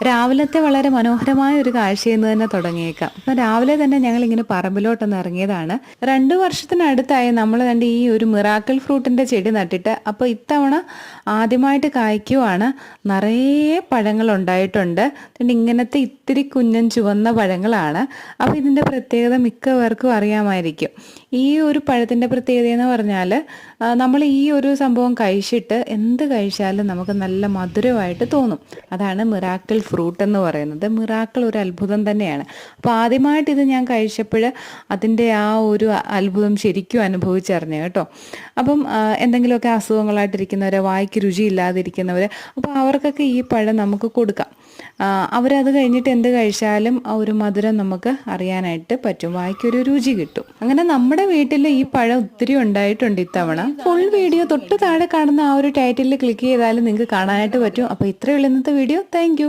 രാവിലത്തെ വളരെ മനോഹരമായ ഒരു കാഴ്ചയെന്ന് തന്നെ തുടങ്ങിയേക്കാം. അപ്പം രാവിലെ തന്നെ ഞങ്ങൾ ഇങ്ങനെ പറമ്പിലോട്ടൊന്ന് ഇറങ്ങിയതാണ്. 2 വർഷത്തിനടുത്തായി നമ്മൾ കണ്ട് ഈ ഒരു മിറാക്കിൾ ഫ്രൂട്ടിന്റെ ചെടി നട്ടിട്ട്. അപ്പോൾ ഇത്തവണ ആദ്യമായിട്ട് കായ്ക്കുവാണ്. നിറയെ പഴങ്ങൾ ഉണ്ടായിട്ടുണ്ട്. പിന്നെ ഇങ്ങനത്തെ ഇത്തിരി കുഞ്ഞൻ ചുവന്ന പഴങ്ങളാണ്. അപ്പോൾ ഇതിന്റെ പ്രത്യേകത മിക്കവർക്കും അറിയാമായിരിക്കും. ഈ ഒരു പഴത്തിന്റെ പ്രത്യേകത എന്ന് പറഞ്ഞാൽ നമ്മൾ ഈ ഒരു സംഭവം കഴിച്ചിട്ട് എന്ത് കഴിച്ചാലും നമുക്ക് നല്ല മധുരമായിട്ട് തോന്നും. അതാണ് മിറാക്കിൾ ഫ്രൂട്ട് എന്ന് പറയുന്നത്. മിറാക്കിൾ ഒരു അത്ഭുതം തന്നെയാണ്. അപ്പോൾ ആദ്യമായിട്ട് ഇത് ഞാൻ കഴിച്ചപ്പോൾ അതിൻ്റെ ആ ഒരു അത്ഭുതം ശരിക്കും അനുഭവിച്ചറിഞ്ഞു കേട്ടോ. അപ്പം എന്തെങ്കിലുമൊക്കെ അസുഖങ്ങളായിട്ടിരിക്കുന്നവർ, വായ്ക്ക് രുചിയില്ലാതിരിക്കുന്നവർ, അപ്പോൾ അവർക്കൊക്കെ ഈ പഴം നമുക്ക് കൊടുക്കാം. അവരത് കഴിഞ്ഞിട്ട് എന്ത് കഴിച്ചാലും ആ ഒരു മധുരം നമുക്ക് അറിയാനായിട്ട് പറ്റും, വായ്ക്കൊരു രുചി കിട്ടും. അങ്ങനെ നമ്മുടെ വീട്ടിൽ ഈ പഴം ഒത്തിരി ഉണ്ടായിട്ടുണ്ട് ഇത്തവണ. ഫുൾ വീഡിയോ തൊട്ട് താഴെ കാണുന്ന ആ ഒരു ടൈറ്റിലിൽ ക്ലിക്ക് ചെയ്താലും നിങ്ങൾക്ക് കാണാനായിട്ട് പറ്റും. അപ്പോൾ ഇത്രയുള്ള ഇന്നത്തെ വീഡിയോ. താങ്ക്